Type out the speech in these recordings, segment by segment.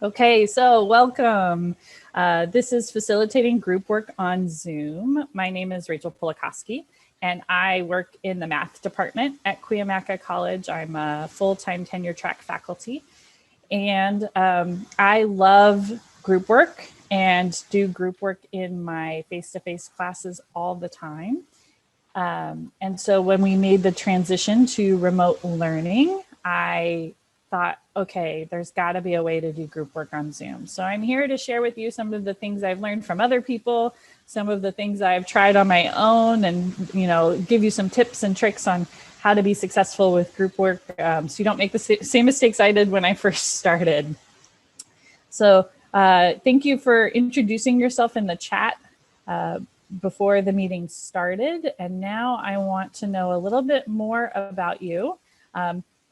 Okay, so welcome. This is Facilitating Group Work on Zoom. My name is Rachel Polakowski, and I work in the math department at Cuyamaca College. I'm a full-time tenure track faculty, and I love group work and do group work in my face-to-face classes all the time. And so when we made the transition to remote learning, I thought, okay, there's got to be a way to do group work on Zoom. So I'm here to share with you some of the things I've learned from other people, some of the things I've tried on my own, and give you some tips and tricks on how to be successful with group work, so you don't make the same mistakes I did when I first started. So thank you for introducing yourself in the chat before the meeting started. And now I want to know a little bit more about you.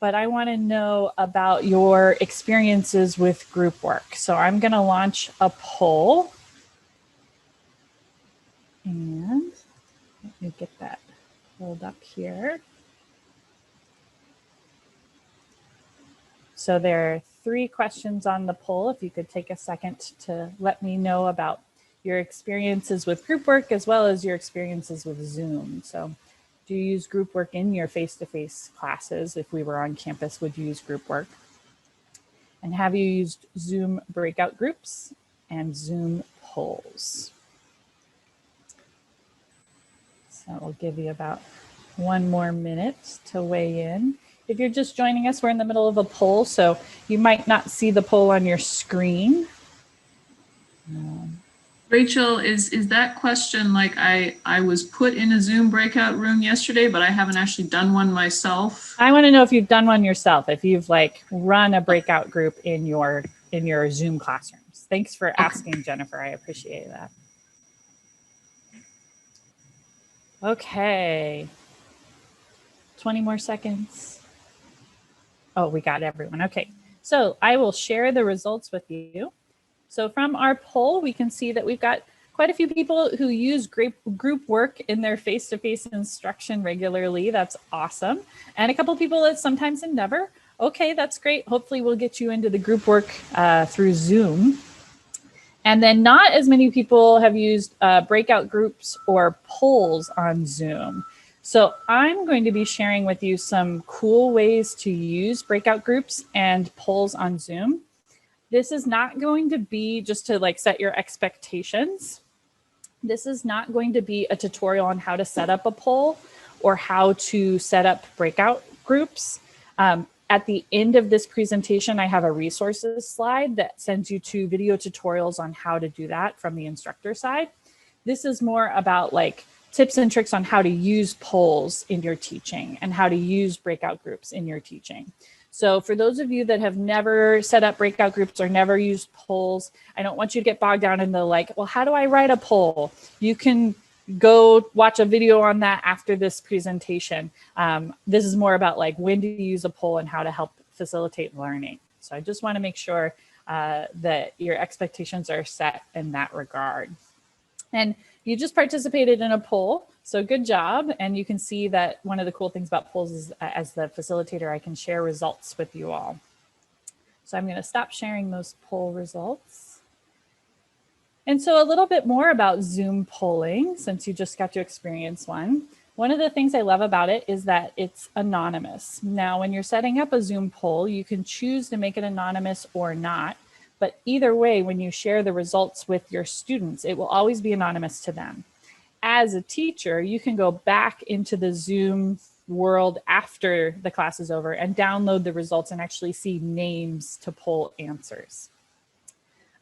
But I want to know about your experiences with group work. So I'm going to launch a poll. And let me get that pulled up here. So there are 3 questions on the poll. If you could take a second to let me know about your experiences with group work as well as your experiences with Zoom. So do you use group work in your face-to-face classes? If we were on campus, would you use group work? And have you used Zoom breakout groups and Zoom polls? So we'll give you about 1 more minute to weigh in. If you're just joining us, we're in the middle of a poll, so you might not see the poll on your screen. Rachel, is that question like I was put in a Zoom breakout room yesterday, but I haven't actually done one myself? I want to know if you've done one yourself, if you've like run a breakout group in your Zoom classrooms. Thanks for asking, Jennifer. I appreciate that. Okay. 20 more seconds. Oh, we got everyone. Okay. So I will share the results with you. So from our poll, we can see that we've got quite a few people who use group work in their face-to-face instruction regularly. That's awesome. And a couple people that sometimes and never. Okay, that's great. Hopefully we'll get you into the group work through Zoom. And then not as many people have used breakout groups or polls on Zoom. So I'm going to be sharing with you some cool ways to use breakout groups and polls on Zoom. This is not going to be just to like set your expectations. This is not going to be a tutorial on how to set up a poll or how to set up breakout groups. At the end of this presentation, I have a resources slide that sends you to video tutorials on how to do that from the instructor side. This is more about like tips and tricks on how to use polls in your teaching and how to use breakout groups in your teaching. So for those of you that have never set up breakout groups or never used polls, I don't want you to get bogged down in the like, well, how do I write a poll? You can go watch a video on that after this presentation. This is more about like when to use a poll and how to help facilitate learning. So I just want to make sure that your expectations are set in that regard. And you just participated in a poll, so good job. And you can see that one of the cool things about polls is as the facilitator, I can share results with you all. So I'm going to stop sharing those poll results. And so a little bit more about Zoom polling, since you just got to experience one. One of the things I love about it is that it's anonymous. Now, when you're setting up a Zoom poll, you can choose to make it anonymous or not. But either way, when you share the results with your students, it will always be anonymous to them. As a teacher, you can go back into the Zoom world after the class is over and download the results and actually see names to poll answers.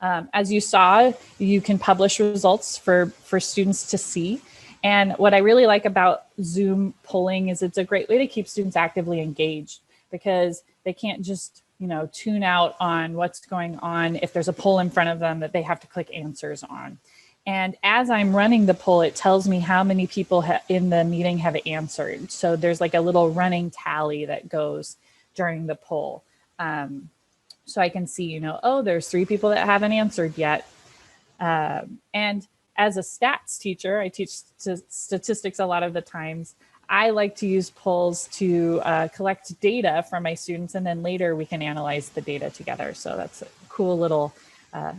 As you saw, you can publish results for students to see. And what I really like about Zoom polling is it's a great way to keep students actively engaged, because they can't just tune out on what's going on if there's a poll in front of them that they have to click answers on. And as I'm running the poll, it tells me how many people in the meeting have answered. So there's like a little running tally that goes during the poll. So I can see, oh, there's 3 people that haven't answered yet. And as a stats teacher, I teach statistics a lot of the times. I like to use polls to collect data from my students, and then later we can analyze the data together. So that's a cool little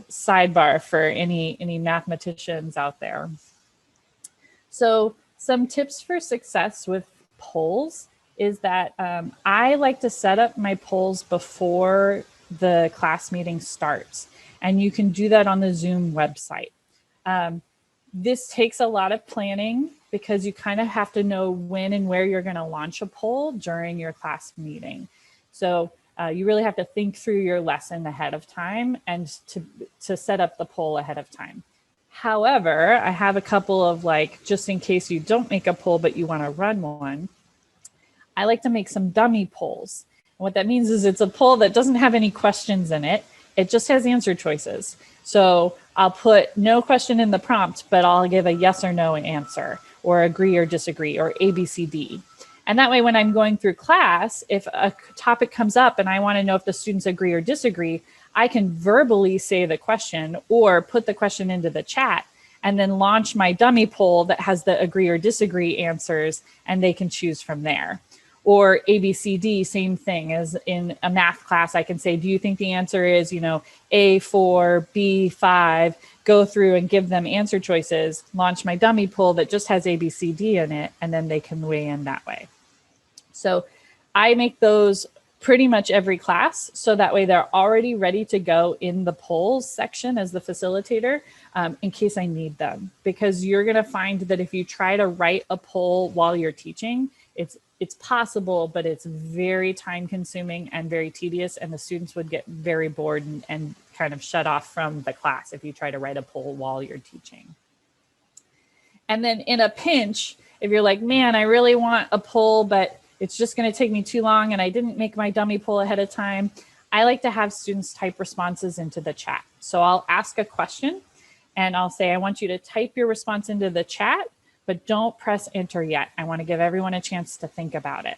sidebar for any mathematicians out there. So some tips for success with polls is that I like to set up my polls before the class meeting starts. And you can do that on the Zoom website. This takes a lot of planning because you kind of have to know when and where you're going to launch a poll during your class meeting. So you really have to think through your lesson ahead of time and to set up the poll ahead of time. However, I have a couple of just in case you don't make a poll, but you want to run one, I like to make some dummy polls. And what that means is it's a poll that doesn't have any questions in it. It just has answer choices. So I'll put no question in the prompt, but I'll give a yes or no answer, or agree or disagree, or A, B, C, D. And that way, when I'm going through class, if a topic comes up and I want to know if the students agree or disagree, I can verbally say the question or put the question into the chat and then launch my dummy poll that has the agree or disagree answers, and they can choose from there. Or ABCD, same thing as in a math class. I can say, do you think the answer is, A4, B5, go through and give them answer choices, launch my dummy poll that just has ABCD in it, and then they can weigh in that way. So I make those pretty much every class. So that way they're already ready to go in the polls section as the facilitator in case I need them. Because you're going to find that if you try to write a poll while you're teaching, it's possible, but it's very time consuming and very tedious, and the students would get very bored and kind of shut off from the class if you try to write a poll while you're teaching. And then in a pinch, if you're like, man, I really want a poll, but it's just going to take me too long and I didn't make my dummy poll ahead of time, I like to have students type responses into the chat. So I'll ask a question and I'll say, I want you to type your response into the chat, but don't press enter yet. I want to give everyone a chance to think about it.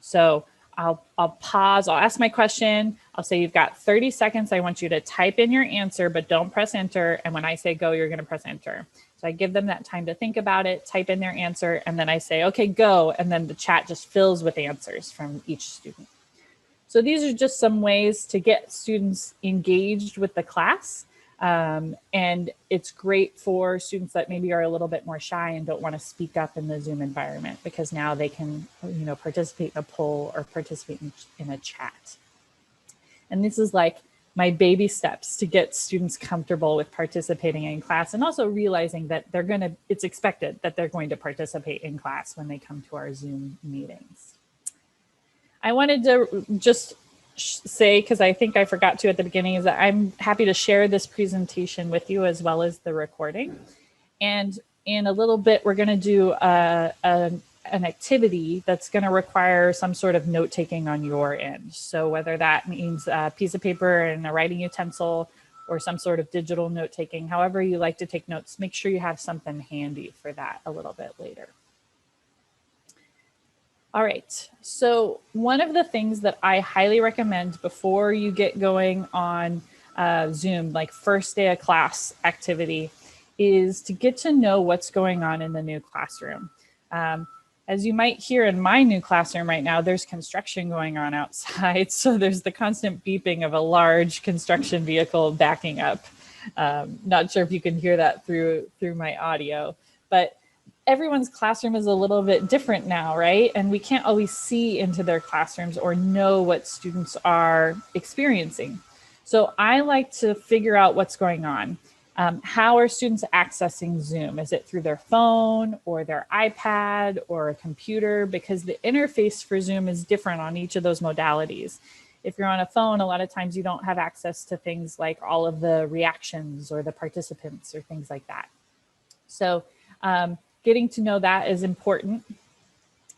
So I'll pause, I'll ask my question. I'll say, you've got 30 seconds. I want you to type in your answer, but don't press enter. And when I say go, you're going to press enter. So I give them that time to think about it, type in their answer, and then I say, okay, go. And then the chat just fills with answers from each student. So these are just some ways to get students engaged with the class. And it's great for students that maybe are a little bit more shy and don't want to speak up in the Zoom environment, because now they can, participate in a poll or participate in a chat. And this is like my baby steps to get students comfortable with participating in class, and also realizing that it's expected that they're going to participate in class when they come to our Zoom meetings. I wanted to just say, because I think I forgot to at the beginning, is that I'm happy to share this presentation with you as well as the recording. And in a little bit, we're going to do an activity that's going to require some sort of note taking on your end. So whether that means a piece of paper and a writing utensil or some sort of digital note taking, however you like to take notes, make sure you have something handy for that a little bit later. All right, so one of the things that I highly recommend before you get going on Zoom, like first day of class activity, is to get to know what's going on in the new classroom. As you might hear in my new classroom right now, there's construction going on outside. So there's the constant beeping of a large construction vehicle backing up. Not sure if you can hear that through my audio, but everyone's classroom is a little bit different now, right? And we can't always see into their classrooms or know what students are experiencing. So I like to figure out what's going on. How are students accessing Zoom? Is it through their phone or their iPad or a computer? Because the interface for Zoom is different on each of those modalities. If you're on a phone, a lot of times you don't have access to things like all of the reactions or the participants or things like that. So getting to know that is important.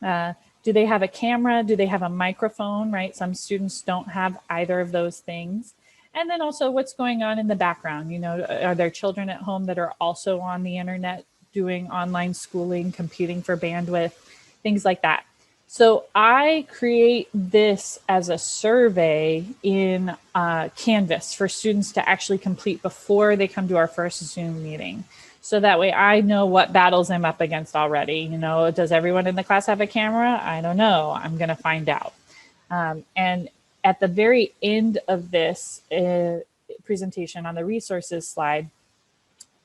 Do they have a camera? Do they have a microphone, right? Some students don't have either of those things. And then also what's going on in the background. Are there children at home that are also on the internet doing online schooling, competing for bandwidth, things like that. So I create this as a survey in Canvas for students to actually complete before they come to our first Zoom meeting. So that way I know what battles I'm up against already. Does everyone in the class have a camera? I don't know. I'm going to find out. And at the very end of this, presentation on the resources slide,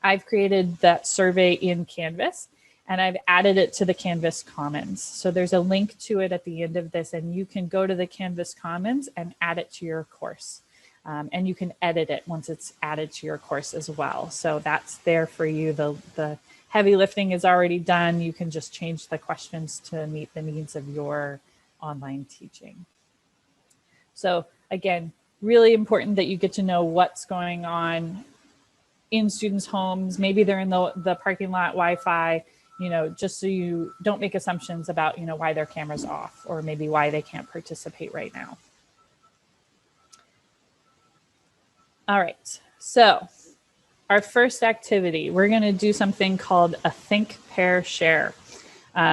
I've created that survey in Canvas and I've added it to the Canvas Commons. So there's a link to it at the end of this, and you can go to the Canvas Commons and add it to your course. And you can edit it once it's added to your course as well. So that's there for you. The heavy lifting is already done. You can just change the questions to meet the needs of your online teaching. So again, really important that you get to know what's going on in students' homes. Maybe they're in the parking lot Wi-Fi, just so you don't make assumptions about, why their camera's off or maybe why they can't participate right now. All right, so our first activity, we're gonna do something called a think, pair, share.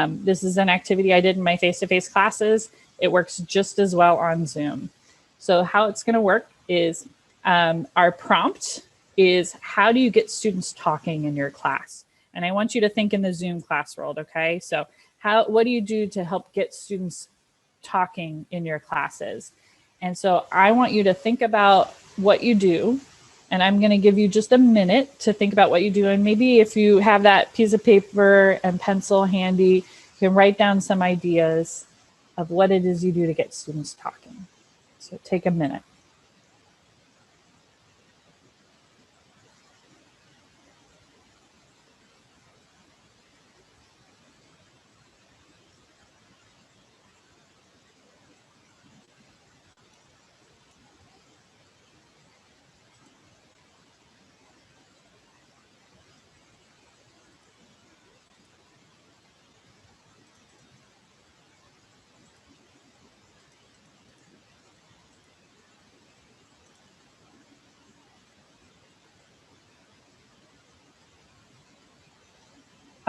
This is an activity I did in my face-to-face classes. It works just as well on Zoom. So how it's gonna work is our prompt is, how do you get students talking in your class? And I want you to think in the Zoom class world, okay? So what do you do to help get students talking in your classes? And so I want you to think about what you do, and I'm gonna give you just a minute to think about what you do. And maybe if you have that piece of paper and pencil handy, you can write down some ideas of what it is you do to get students talking. So take a minute.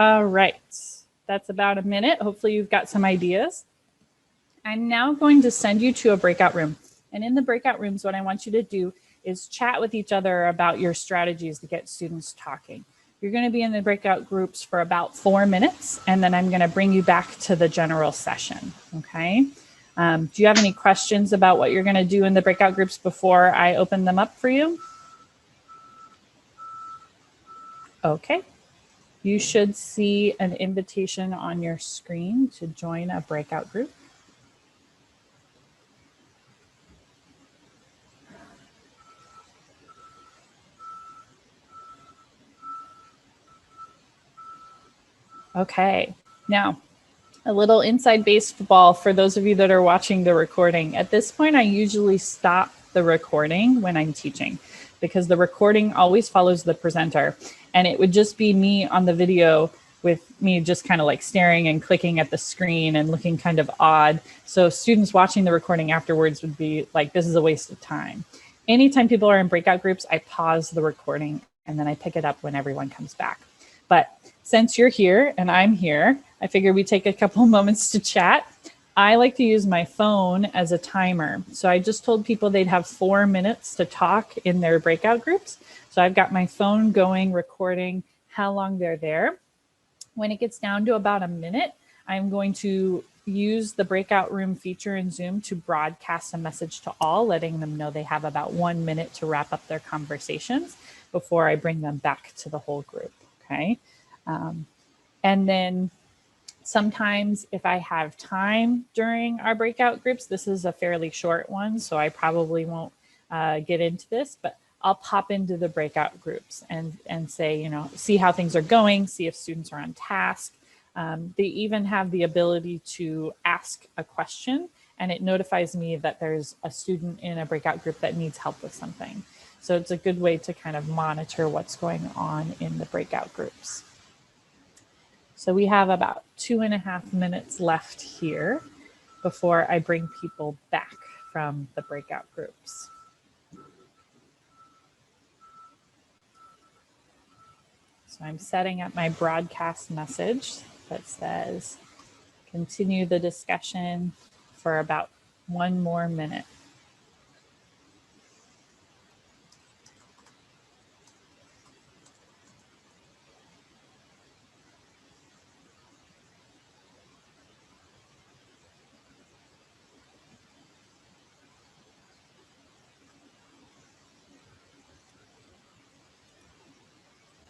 All right, that's about a minute. Hopefully you've got some ideas. I'm now going to send you to a breakout room. And in the breakout rooms, what I want you to do is chat with each other about your strategies to get students talking. You're going to be in the breakout groups for about 4 minutes, and then I'm going to bring you back to the general session, okay? Do you have any questions about what you're going to do in the breakout groups before I open them up for you? Okay. You should see an invitation on your screen to join a breakout group. Okay, now a little inside baseball for those of you that are watching the recording. At this point, I usually stop the recording when I'm teaching because the recording always follows the presenter, and it would just be me on the video with me just kind of like staring and clicking at the screen and looking kind of odd. So students watching the recording afterwards would be like, this is a waste of time. Anytime people are in breakout groups, I pause the recording and then I pick it up when everyone comes back. But since you're here and I'm here, I figured we'd take a couple moments to chat. I like to use my phone as a timer. So I just told people they'd have 4 minutes to talk in their breakout groups. So I've got my phone going, recording how long they're there. When it gets down to about a minute, I'm going to use the breakout room feature in Zoom to broadcast a message to all, letting them know they have about 1 minute to wrap up their conversations before I bring them back to the whole group, okay? And then sometimes if I have time during our breakout groups, this is a fairly short one, so I probably won't get into this, but I'll pop into the breakout groups and say, see how things are going, see if students are on task. They even have the ability to ask a question, and it notifies me that there's a student in a breakout group that needs help with something. So it's a good way to kind of monitor what's going on in the breakout groups. So we have about 2.5 minutes left here before I bring people back from the breakout groups. So I'm setting up my broadcast message that says, continue the discussion for about 1 more minute.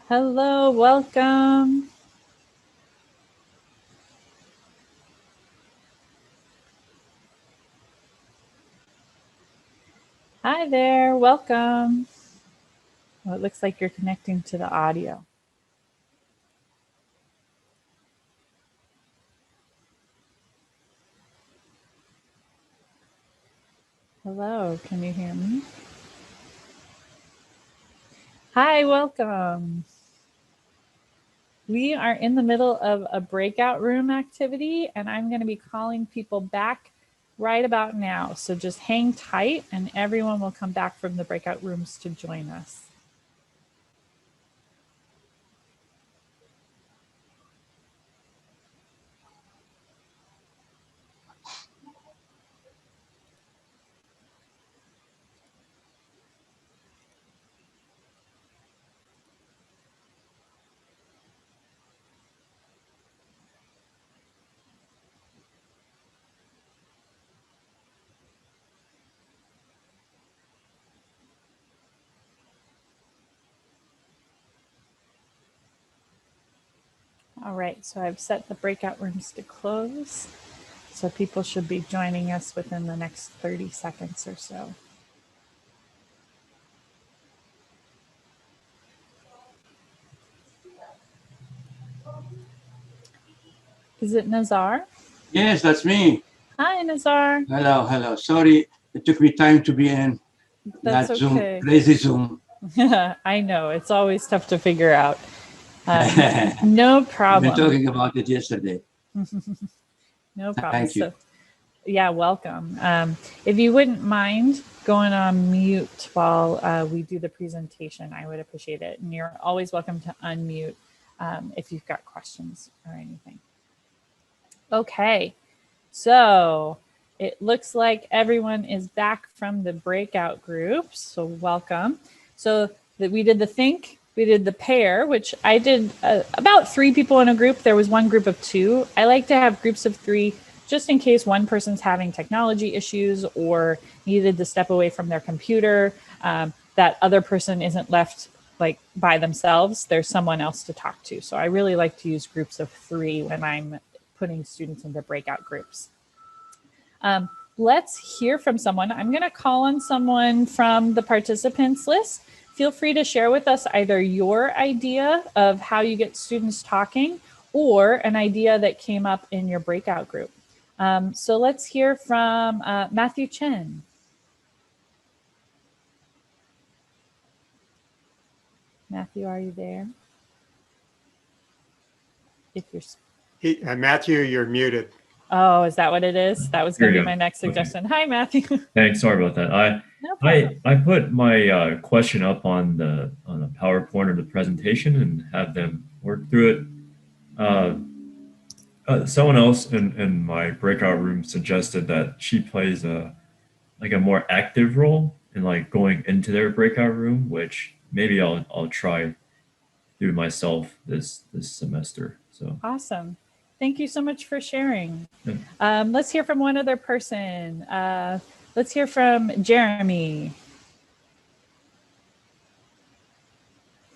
Hello, welcome. Hi there, welcome. Well, it looks like you're connecting to the audio. Hello, can you hear me? Hi, welcome. We are in the middle of a breakout room activity, and I'm going to be calling people back right about now. So just hang tight, and everyone will come back from the breakout rooms to join us. All right, so I've set the breakout rooms to close. So people should be joining us within the next 30 seconds or so. Is it Nazar? Yes, that's me. Hi, Nazar. Hello, hello. Sorry, it took me time to be in That's that okay. Zoom, crazy Zoom. I know, it's always tough to figure out. No We've problem. been talking about it yesterday. No problem. Thank you. So, yeah, welcome. If you wouldn't mind going on mute while we do the presentation, I would appreciate it. And you're always welcome to unmute if you've got questions or anything. Okay, so it looks like everyone is back from the breakout groups. So welcome. So that we did the think, we did the pair, which I did about 3 people in a group. There was one group of 2. I like to have groups of 3 just in case one person's having technology issues or needed to step away from their computer, that other person isn't left like by themselves. There's someone else to talk to. So I really like to use groups of 3 when I'm putting students into breakout groups. Let's hear from someone. I'm going to call on someone from the participants list. Feel free to share with us either your idea of how you get students talking or an idea that came up in your breakout group. So let's hear from Matthew Chen. Matthew, are you there? If you're Matthew, you're muted. Oh, is that what it is? That was going to be my next Okay. suggestion. Hi, Matthew. Thanks. Sorry about that. No problem. I put my question up on the PowerPoint or the presentation and have them work through it. Someone else in my breakout room suggested that she plays a more active role in like going into their breakout room, which maybe I'll try do myself this semester. So Awesome. Thank you so much for sharing. Yeah. Let's hear from one other person. Let's hear from Jeremy.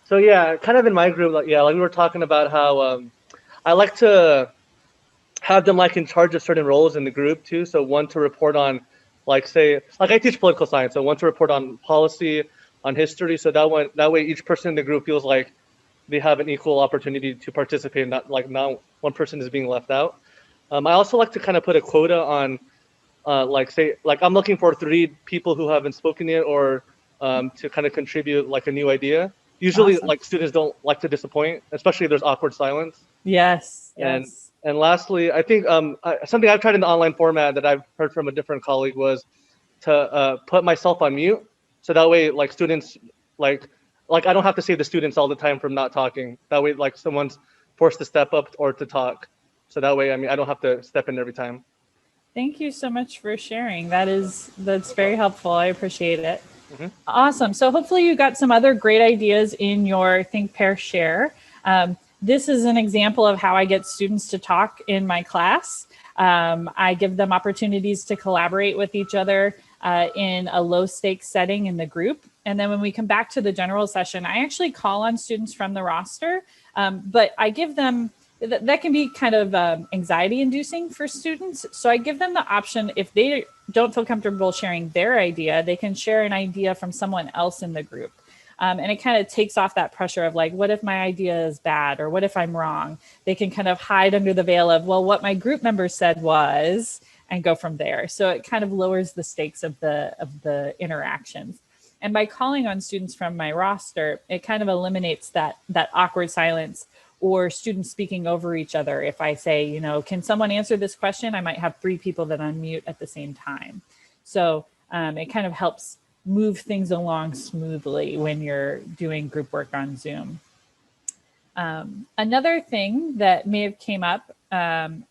So yeah, kind of in my group, like we were talking about how I like to have them like in charge of certain roles in the group too. So one to report on, like say, like I teach political science, so one to report on policy, on history. So that way each person in the group feels like they have an equal opportunity to participate, not one person is being left out. I also like to kind of put a quota on, like say, like I'm looking for 3 people who haven't spoken yet or to kind of contribute like a new idea. Usually Awesome. like students don't like to disappoint, especially if there's awkward silence. Yes. And lastly, I think something I've tried in the online format that I've heard from a different colleague was to put myself on mute. So that way like students, like I don't have to save the students all the time from not talking. That way like someone's forced to step up or to talk. So that way, I mean, I don't have to step in every time. Thank you so much for sharing. That's very helpful. I appreciate it. Mhm. Awesome. So hopefully you got some other great ideas in your Think, Pair, Share. This is an example of how I get students to talk in my class. I give them opportunities to collaborate with each other in a low stakes setting in the group. And then when we come back to the general session, I actually call on students from the roster, but I give them, that can be kind of anxiety inducing for students. So I give them the option, if they don't feel comfortable sharing their idea, they can share an idea from someone else in the group. And it kind of takes off that pressure of like, what if my idea is bad, or what if I'm wrong? They can kind of hide under the veil of, well, what my group member said was, and go from there. So it kind of lowers the stakes of the interactions. And by calling on students from my roster, it kind of eliminates that awkward silence or students speaking over each other. If I say, you know, can someone answer this question? I might have 3 people that unmute at the same time. So it kind of helps move things along smoothly when you're doing group work on Zoom. Another thing that may have came up, and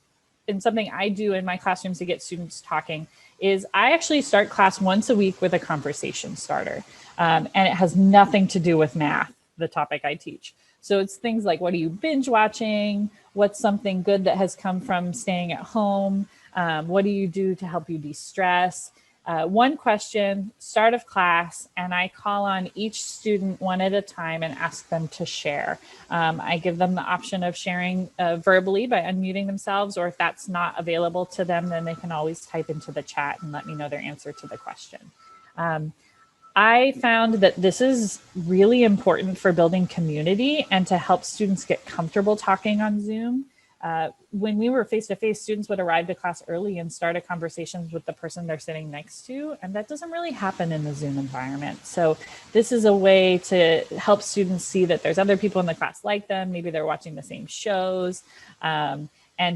something I do in my classrooms to get students talking, is I actually start class once a week with a conversation starter. And it has nothing to do with math, the topic I teach. So it's things like, what are you binge watching? What's something good that has come from staying at home? What do you do to help you de-stress? One question, start of class, and I call on each student one at a time and ask them to share. I give them the option of sharing verbally by unmuting themselves, or if that's not available to them, then they can always type into the chat and let me know their answer to the question. I found that this is really important for building community and to help students get comfortable talking on Zoom. When we were face-to-face, students would arrive to class early and start a conversation with the person they're sitting next to, and that doesn't really happen in the Zoom environment. So this is a way to help students see that there's other people in the class like them, maybe they're watching the same shows, and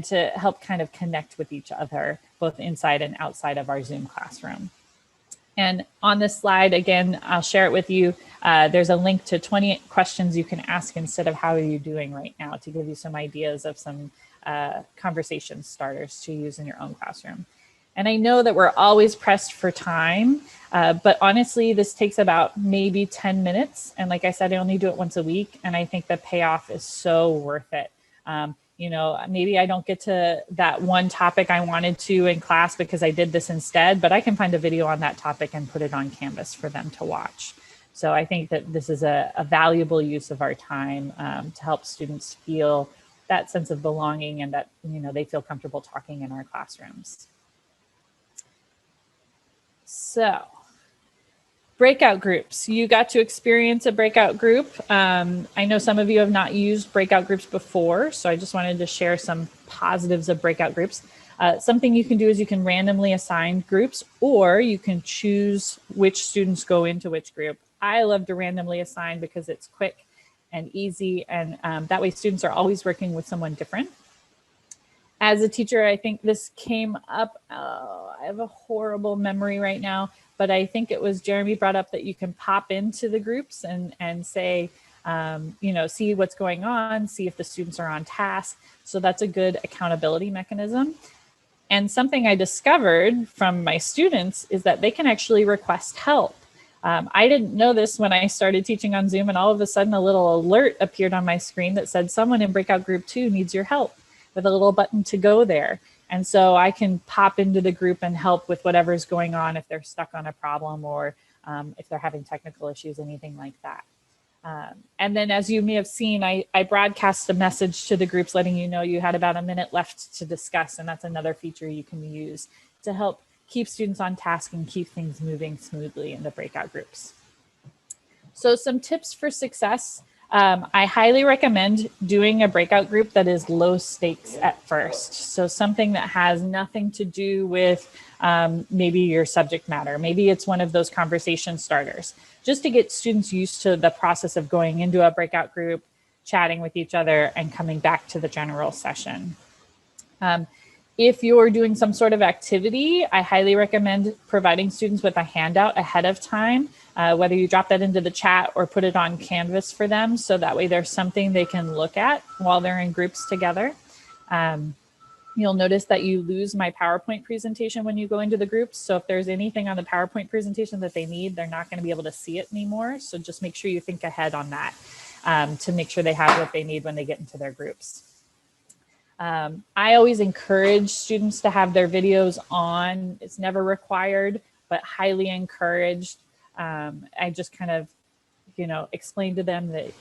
to help kind of connect with each other, both inside and outside of our Zoom classroom. And on this slide, again, I'll share it with you. There's a link to 20 questions you can ask instead of how are you doing right now, to give you some ideas of some conversation starters to use in your own classroom. And I know that we're always pressed for time, but honestly, this takes about maybe 10 minutes. And like I said, I only do it once a week. And I think the payoff is so worth it. You know, maybe I don't get to that one topic I wanted to in class because I did this instead, but I can find a video on that topic and put it on Canvas for them to watch. So I think that this is a valuable use of our time to help students feel that sense of belonging and that, you know, they feel comfortable talking in our classrooms. So, breakout groups. You got to experience a breakout group. I know some of you have not used breakout groups before, so I just wanted to share some positives of breakout groups. Something you can do is you can randomly assign groups, or you can choose which students go into which group. I love to randomly assign because it's quick and easy, and that way students are always working with someone different. As a teacher, I think this came up, I have a horrible memory right now, but I think it was Jeremy brought up that you can pop into the groups and say, you know, see what's going on, see if the students are on task. So that's a good accountability mechanism. And something I discovered from my students is that they can actually request help. I didn't know this when I started teaching on Zoom, and all of a sudden a little alert appeared on my screen that said someone in breakout group 2 needs your help, with a little button to go there. And so I can pop into the group and help with whatever's going on if they're stuck on a problem, or if they're having technical issues, anything like that. And then, as you may have seen, I broadcast a message to the groups letting you know you had about a minute left to discuss, and that's another feature you can use to help keep students on task and keep things moving smoothly in the breakout groups. So some tips for success. I highly recommend doing a breakout group that is low stakes at first. So something that has nothing to do with maybe your subject matter. Maybe it's one of those conversation starters, just to get students used to the process of going into a breakout group, chatting with each other, and coming back to the general session. If you're doing some sort of activity, I highly recommend providing students with a handout ahead of time, whether you drop that into the chat or put it on Canvas for them, so that way there's something they can look at while they're in groups together. You'll notice that you lose my PowerPoint presentation when you go into the groups. So if there's anything on the PowerPoint presentation that they need, they're not going to be able to see it anymore. So just make sure you think ahead on that to make sure they have what they need when they get into their groups. I always encourage students to have their videos on. It's never required, but highly encouraged. I just kind of, explain to them that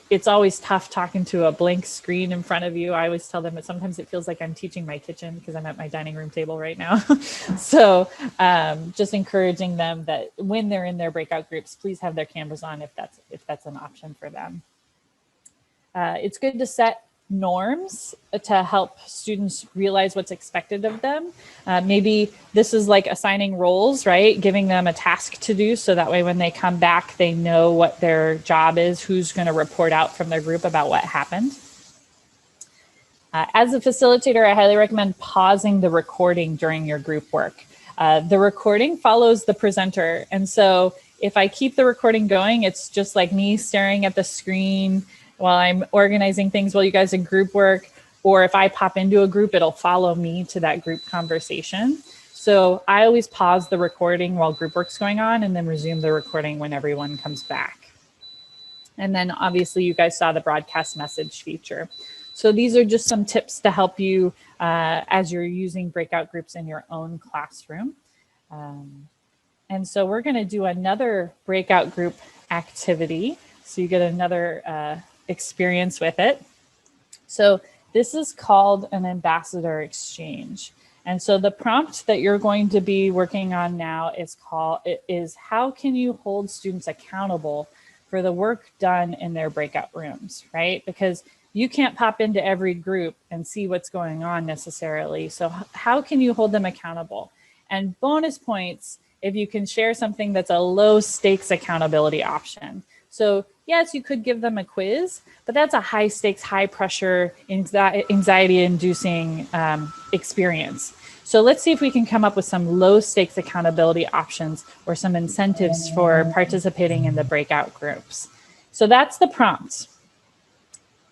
it's always tough talking to a blank screen in front of you. I always tell them that sometimes it feels like I'm teaching my kitchen because I'm at my dining room table right now. So just encouraging them that when they're in their breakout groups, please have their cameras on if that's an option for them. It's good to set norms to help students realize what's expected of them. Maybe this is like assigning roles, right? Giving them a task to do so that way when they come back, they know what their job is, who's going to report out from their group about what happened. As a facilitator, I highly recommend pausing the recording during your group work. The recording follows the presenter. And so if I keep the recording going, it's just like me staring at the screen while I'm organizing things while you guys in group work, or if I pop into a group, it'll follow me to that group conversation. So I always pause the recording while group work's going on and then resume the recording when everyone comes back. And then obviously you guys saw the broadcast message feature. So these are just some tips to help you as you're using breakout groups in your own classroom. And so we're going to do another breakout group activity. So you get another experience with it. So this is called an ambassador exchange. And so the prompt that you're going to be working on now is how can you hold students accountable for the work done in their breakout rooms, right? Because you can't pop into every group and see what's going on necessarily. So how can you hold them accountable? And bonus points if you can share something that's a low stakes accountability option. So yes, you could give them a quiz, but that's a high stakes, high pressure, anxiety inducing experience. So let's see if we can come up with some low stakes accountability options or some incentives for participating in the breakout groups. So that's the prompt.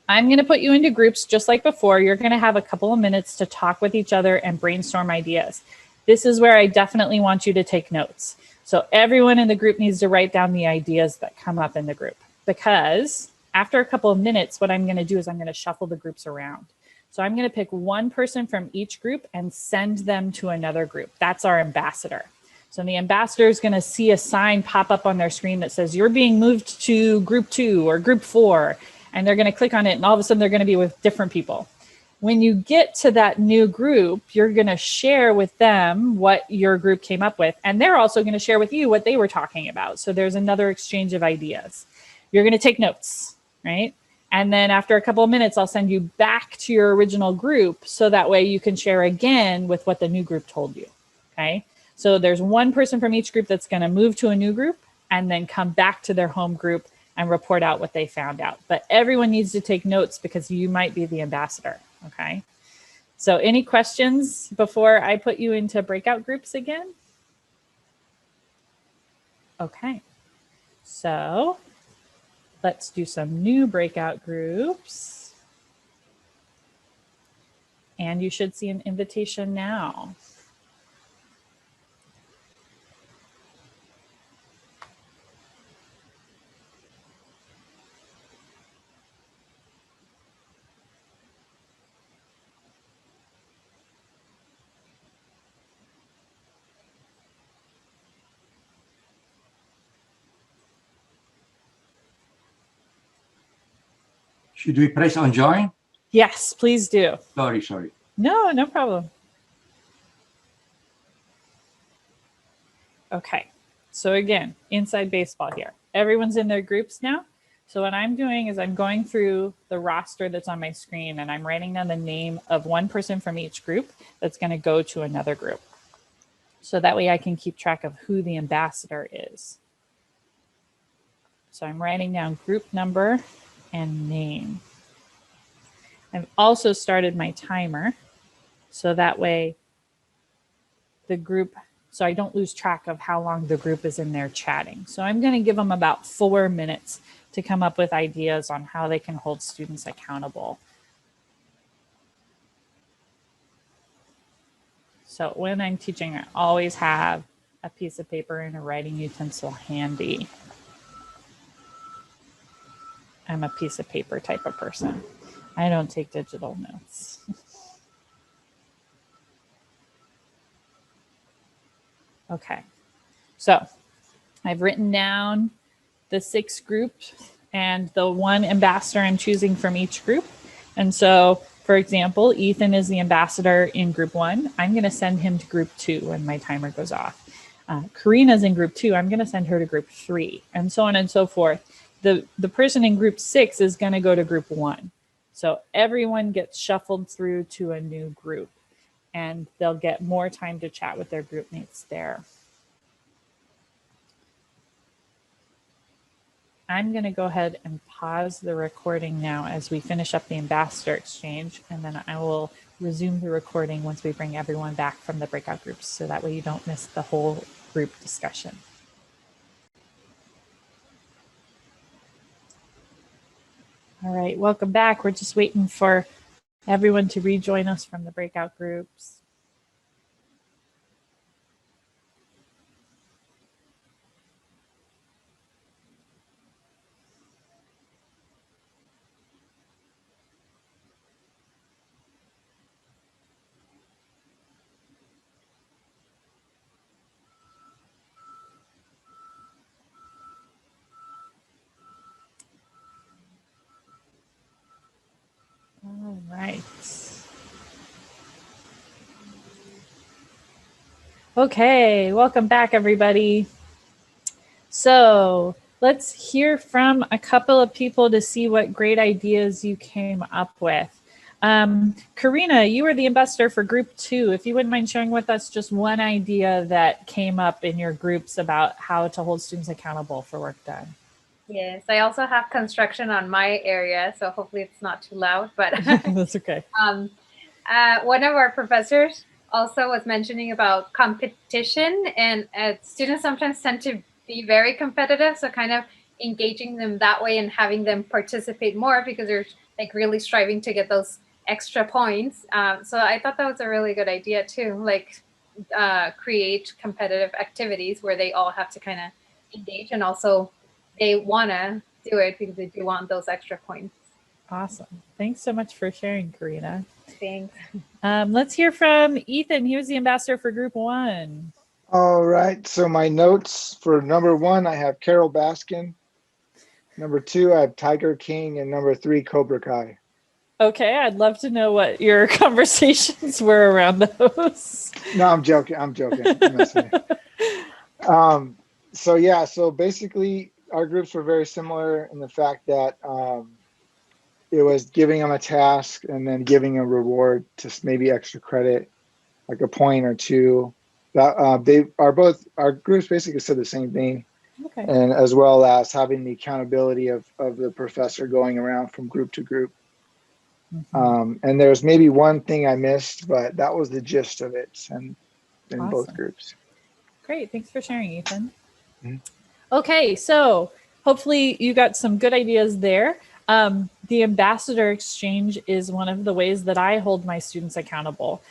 I'm going to put you into groups just like before. You're going to have a couple of minutes to talk with each other and brainstorm ideas. This is where I definitely want you to take notes. So everyone in the group needs to write down the ideas that come up in the group, because after a couple of minutes, what I'm going to do is I'm going to shuffle the groups around. So I'm going to pick one person from each group and send them to another group. That's our ambassador. So the ambassador is going to see a sign pop up on their screen that says you're being moved to group 2 or group 4, and they're going to click on it, and all of a sudden they're going to be with different people. When you get to that new group, you're going to share with them what your group came up with, and they're also going to share with you what they were talking about. So there's another exchange of ideas. You're going to take notes, right? And then after a couple of minutes, I'll send you back to your original group so that way you can share again with what the new group told you, okay? So there's one person from each group that's going to move to a new group and then come back to their home group and report out what they found out. But everyone needs to take notes because you might be the ambassador. Okay, so any questions before I put you into breakout groups again? Okay, so let's do some new breakout groups. And you should see an invitation now. Should we press on join? Yes, please do. Sorry. No problem. Okay, so again, inside baseball here. Everyone's in their groups now. So what I'm doing is I'm going through the roster that's on my screen and I'm writing down the name of one person from each group that's going to go to another group. So that way I can keep track of who the ambassador is. So I'm writing down group number and name. I've also started my timer so that way the group, so I don't lose track of how long the group is in there chatting. So I'm going to give them about 4 minutes to come up with ideas on how they can hold students accountable. So when I'm teaching, I always have a piece of paper and a writing utensil handy. I'm a piece of paper type of person. I don't take digital notes. Okay, so I've written down the 6 groups and the 1 ambassador I'm choosing from each group. And so, for example, Ethan is the ambassador in group 1. I'm going to send him to group 2 when my timer goes off. Karina's in group 2. I'm going to send her to group 3, and so on and so forth. The person in group 6 is going to go to group 1. So everyone gets shuffled through to a new group, and they'll get more time to chat with their group mates there. I'm going to go ahead and pause the recording now as we finish up the ambassador exchange, and then I will resume the recording once we bring everyone back from the breakout groups, so that way you don't miss the whole group discussion. All right, welcome back. We're just waiting for everyone to rejoin us from the breakout groups. All right. Okay, welcome back, everybody. So let's hear from a couple of people to see what great ideas you came up with. Karina, you were the ambassador for group 2. If you wouldn't mind sharing with us just one idea that came up in your groups about how to hold students accountable for work done. Yes, I also have construction on my area, so hopefully it's not too loud. But That's okay. one of our professors also was mentioning about competition, and students sometimes tend to be very competitive. So kind of engaging them that way and having them participate more because they're like really striving to get those extra points. So I thought that was a really good idea too, like create competitive activities where they all have to kind of engage, and also they want to do it because they do want those extra points. Awesome. Thanks so much for sharing, Karina. Thanks. Let's hear from Ethan. He was the ambassador for group 1. All right. So my notes for number 1, I have Carol Baskin. Number 2, I have Tiger King. And number 3, Cobra Kai. Okay, I'd love to know what your conversations were around those. No, I'm joking. I'm messing with you. So yeah, so basically our groups were very similar in the fact that it was giving them a task and then giving a reward to maybe extra credit, like a point or 2. That our groups basically said the same thing. Okay. And as well as having the accountability of the professor going around from group to group. Mm-hmm. And there's maybe one thing I missed, but that was the gist of it, and in Awesome. both groups. Great. Thanks for sharing, Ethan. Mm-hmm. Okay, so hopefully you got some good ideas there. The ambassador exchange is one of the ways that I hold my students accountable.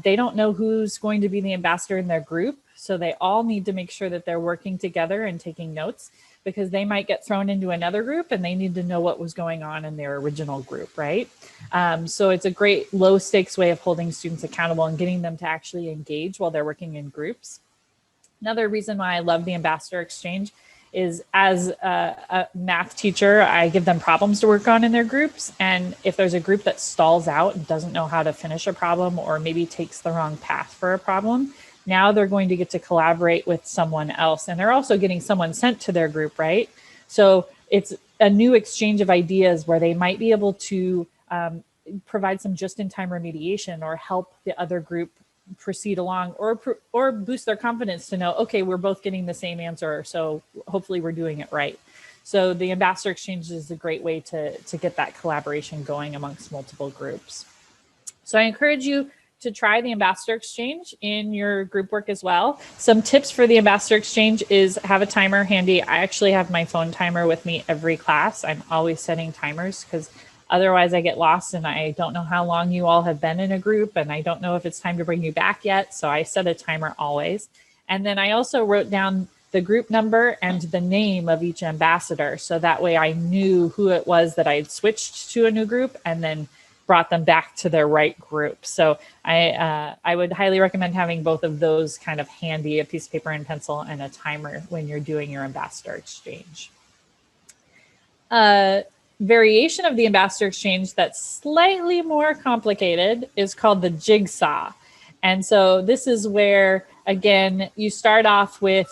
They don't know who's going to be the ambassador in their group, so they all need to make sure that they're working together and taking notes, because they might get thrown into another group and they need to know what was going on in their original group, right? So it's a great low stakes way of holding students accountable and getting them to actually engage while they're working in groups. Another reason why I love the ambassador exchange is, as a math teacher, I give them problems to work on in their groups. And if there's a group that stalls out and doesn't know how to finish a problem, or maybe takes the wrong path for a problem, now they're going to get to collaborate with someone else. And they're also getting someone sent to their group, right? So it's a new exchange of ideas where they might be able to provide some just-in-time remediation or help the other group proceed along, or boost their confidence to know, okay, we're both getting the same answer, so hopefully we're doing it right. So the ambassador exchange is a great way to get that collaboration going amongst multiple groups. So I encourage you to try the ambassador exchange in your group work as well. Some tips for the ambassador exchange is have a timer handy. I actually have my phone timer with me every class. I'm always setting timers because otherwise I get lost and I don't know how long you all have been in a group, and I don't know if it's time to bring you back yet. So I set a timer always. And then I also wrote down the group number and the name of each ambassador. So that way I knew who it was that I had switched to a new group, and then brought them back to their right group. So I would highly recommend having both of those kind of handy, a piece of paper and pencil and a timer when you're doing your ambassador exchange. Variation of the ambassador exchange that's slightly more complicated is called the jigsaw. And so this is where, again, you start off with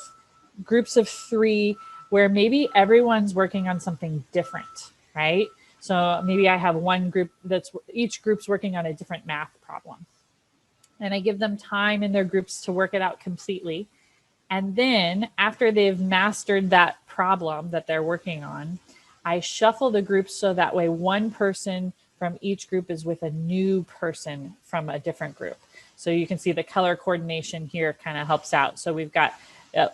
groups of 3 where maybe everyone's working on something different, right? So maybe I have one group each group's working on a different math problem. And I give them time in their groups to work it out completely. And then after they've mastered that problem that they're working on, I shuffle the groups so that way one person from each group is with a new person from a different group. So you can see the color coordination here kind of helps out. So we've got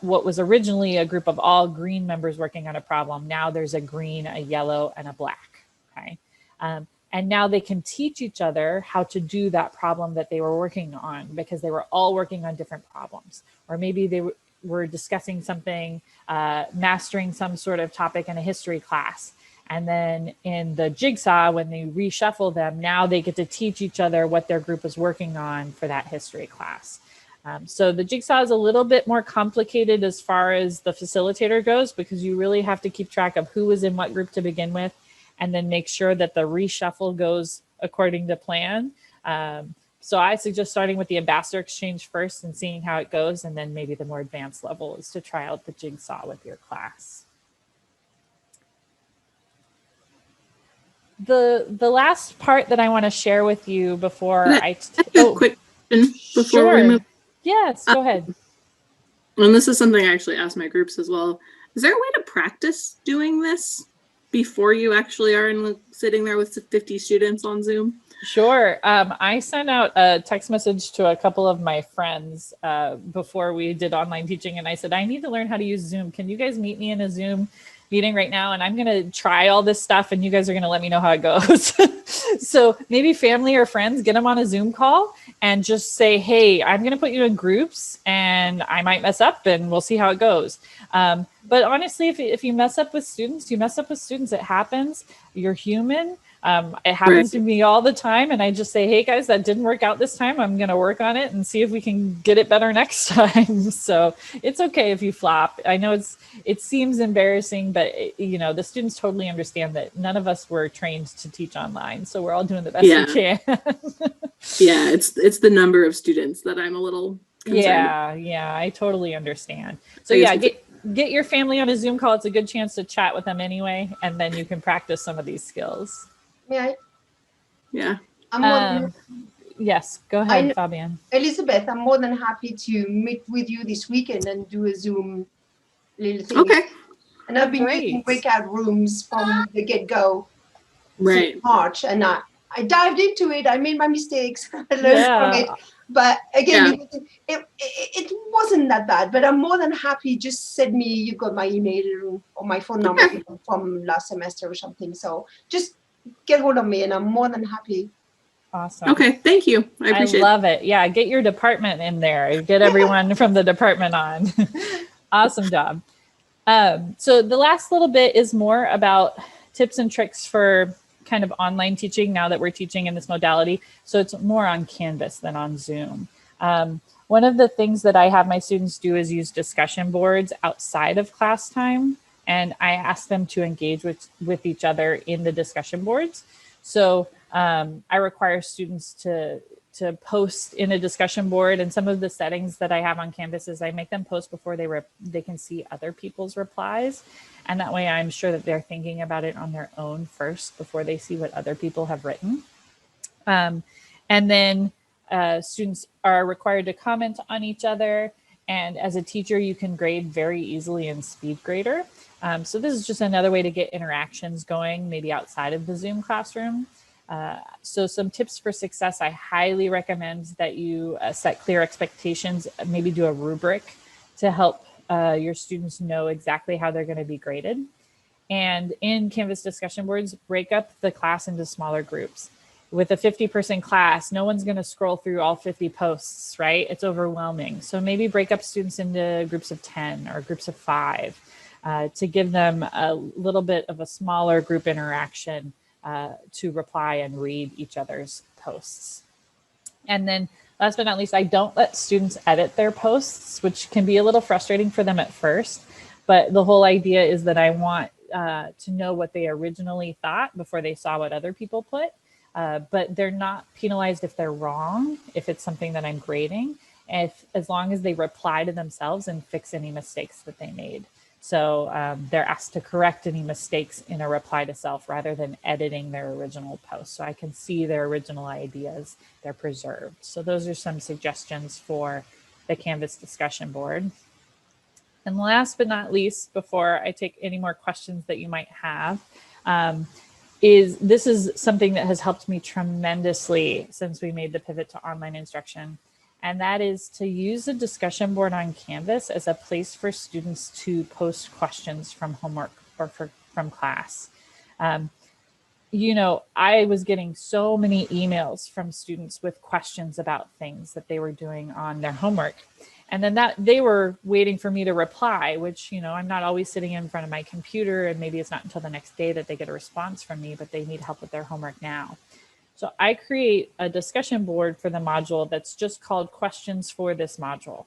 what was originally a group of all green members working on a problem. Now there's a green, a yellow, and a black. Okay. And now they can teach each other how to do that problem that they were working on because they were all working on different problems. Or maybe they were discussing something, mastering some sort of topic in a history class. And then in the jigsaw, when they reshuffle them, now they get to teach each other what their group is working on for that history class. So the jigsaw is a little bit more complicated as far as the facilitator goes, because you really have to keep track of who was in what group to begin with, and then make sure that the reshuffle goes according to plan. So I suggest starting with the ambassador exchange first and seeing how it goes. And then maybe the more advanced level is to try out the jigsaw with your class. The last part that I want to share with you before a quick question before we move. Yes, go ahead. And this is something I actually asked my groups as well. Is there a way to practice doing this before you actually are sitting there with 50 students on Zoom? Sure. I sent out a text message to a couple of my friends before we did online teaching. And I said, I need to learn how to use Zoom. Can you guys meet me in a Zoom meeting right now? And I'm going to try all this stuff and you guys are going to let me know how it goes. So maybe family or friends, get them on a Zoom call and just say, hey, I'm going to put you in groups and I might mess up and we'll see how it goes. But honestly, if you mess up with students, you mess up with students. It happens. You're human. It happens to me all the time. And I just say, hey guys, that didn't work out this time. I'm going to work on it and see if we can get it better next time. So it's okay if you flop. I know it seems embarrassing, but the students totally understand that none of us were trained to teach online. So we're all doing the best we can. Yeah, it's the number of students that I'm a little concerned. Yeah, I totally understand. So yeah, get your family on a Zoom call. It's a good chance to chat with them anyway. And then you can practice some of these skills. May I? Yeah. Yes, go ahead, Fabian. Elizabeth, I'm more than happy to meet with you this weekend and do a Zoom little thing. Okay. And I've been using breakout rooms from the get-go since March, and I dived into it. I made my mistakes. I learned from it. But again, it wasn't that bad. But I'm more than happy. Just send me, you got my email or my phone number from last semester or something. So just get hold of me and I'm more than happy. Awesome. Okay, thank you. I appreciate it. I love it. Yeah, get your department in there. Get everyone from the department on. Awesome job. So the last little bit is more about tips and tricks for kind of online teaching now that we're teaching in this modality. So it's more on Canvas than on Zoom. One of the things that I have my students do is use discussion boards outside of class time. And I ask them to engage with each other in the discussion boards. So I require students to post in a discussion board, and some of the settings that I have on Canvas is I make them post before they can see other people's replies. And that way I'm sure that they're thinking about it on their own first before they see what other people have written. And then students are required to comment on each other. And as a teacher, you can grade very easily in SpeedGrader. So this is just another way to get interactions going, maybe outside of the Zoom classroom. So some tips for success, I highly recommend that you set clear expectations, maybe do a rubric to help your students know exactly how they're going to be graded. And in Canvas discussion boards, break up the class into smaller groups. With a 50-person class, no one's going to scroll through all 50 posts, right? It's overwhelming. So maybe break up students into groups of 10 or groups of 5 to give them a little bit of a smaller group interaction to reply and read each other's posts. And then last but not least, I don't let students edit their posts, which can be a little frustrating for them at first. But the whole idea is that I want to know what they originally thought before they saw what other people put. But they're not penalized if they're wrong, if it's something that I'm grading, as long as they reply to themselves and fix any mistakes that they made. So they're asked to correct any mistakes in a reply to self rather than editing their original post. So I can see their original ideas, they're preserved. So those are some suggestions for the Canvas discussion board. And last but not least, before I take any more questions that you might have, this is something that has helped me tremendously since we made the pivot to online instruction. And that is to use a discussion board on Canvas as a place for students to post questions from homework or from class. You know, I was getting so many emails from students with questions about things that they were doing on their homework. And then they were waiting for me to reply, which, you know, I'm not always sitting in front of my computer, and maybe it's not until the next day that they get a response from me, but they need help with their homework now. So I create a discussion board for the module that's just called questions for this module.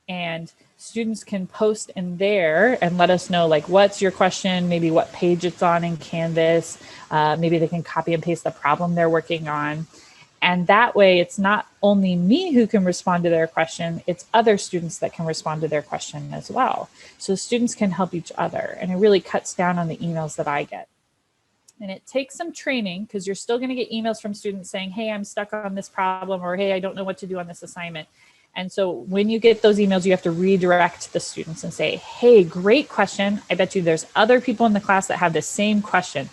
And students can post in there and let us know, like, what's your question, maybe what page it's on in Canvas. Maybe they can copy and paste the problem they're working on. And that way, it's not only me who can respond to their question, it's other students that can respond to their question as well. So students can help each other, and it really cuts down on the emails that I get. And it takes some training, because you're still going to get emails from students saying, hey, I'm stuck on this problem, or hey, I don't know what to do on this assignment. And so when you get those emails, you have to redirect the students and say, hey, great question. I bet you there's other people in the class that have the same question.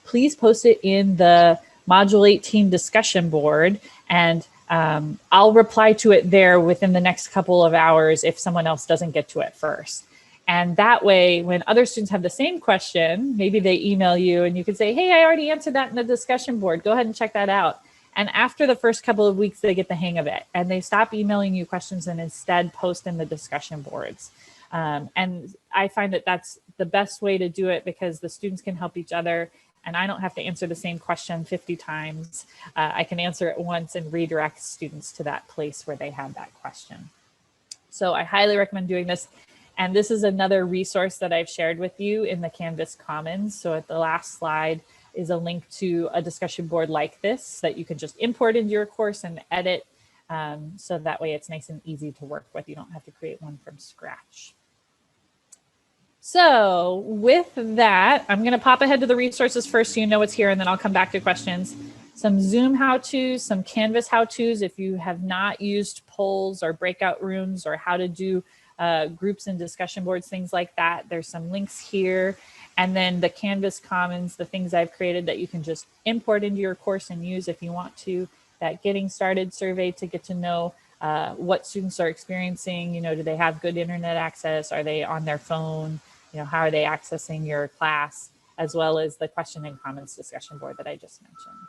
Please post it in the Module 18 discussion board, and I'll reply to it there within the next couple of hours if someone else doesn't get to it first. And that way, when other students have the same question, maybe they email you and you can say, hey, I already answered that in the discussion board. Go ahead and check that out. And after the first couple of weeks, they get the hang of it and they stop emailing you questions and instead post in the discussion boards. And I find that that's the best way to do it, because the students can help each other and I don't have to answer the same question 50 times. I can answer it once and redirect students to that place where they have that question. So I highly recommend doing this. And this is another resource that I've shared with you in the Canvas Commons. So at the last slide is a link to a discussion board like this that you can just import into your course and edit. So that way it's nice and easy to work with. You don't have to create one from scratch. So with that, I'm going to pop ahead to the resources first so you know what's here, and then I'll come back to questions. Some Zoom how-tos, some Canvas how-tos if you have not used polls or breakout rooms or how to do groups and discussion boards, things like that. There's some links here. And then the Canvas Commons, the things I've created that you can just import into your course and use if you want to. That Getting Started survey to get to know what students are experiencing. You know, do they have good internet access? Are they on their phone? You know, how are they accessing your class? As well as the question and comments discussion board that I just mentioned.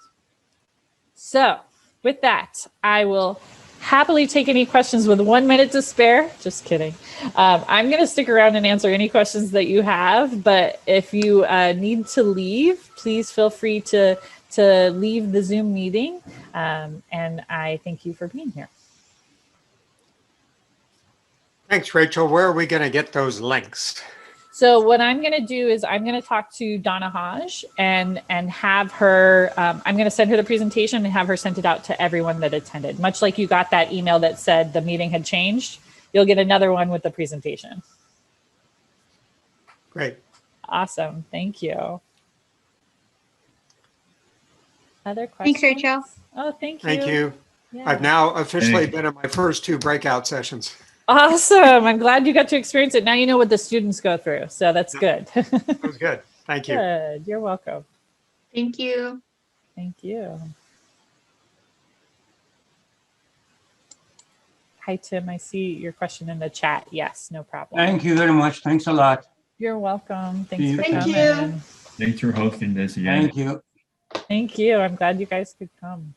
So with that, I will happily take any questions with 1 minute to spare. Just kidding. I'm going to stick around and answer any questions that you have, but if you need to leave, please feel free to leave the Zoom meeting. And I thank you for being here. Thanks, Rachel. Where are we going to get those links? So what I'm going to do is I'm going to talk to Donna Hodge and have her, I'm going to send her the presentation and have her send it out to everyone that attended. Much like you got that email that said the meeting had changed, you'll get another one with the presentation. Great. Awesome. Thank you. Other questions? Thanks, Rachel. Oh, thank you. Thank you. Yeah. I've now officially been in my first 2 breakout sessions. Awesome. I'm glad you got to experience it. Now you know what the students go through. So that's good. That was good. Thank you. Good. You're welcome. Thank you. Thank you. Hi, Tim. I see your question in the chat. Yes, no problem. Thank you very much. Thanks a lot. You're welcome. Thanks for Thank coming. you. Thanks for hosting this again. Thank you. Thank you. I'm glad you guys could come.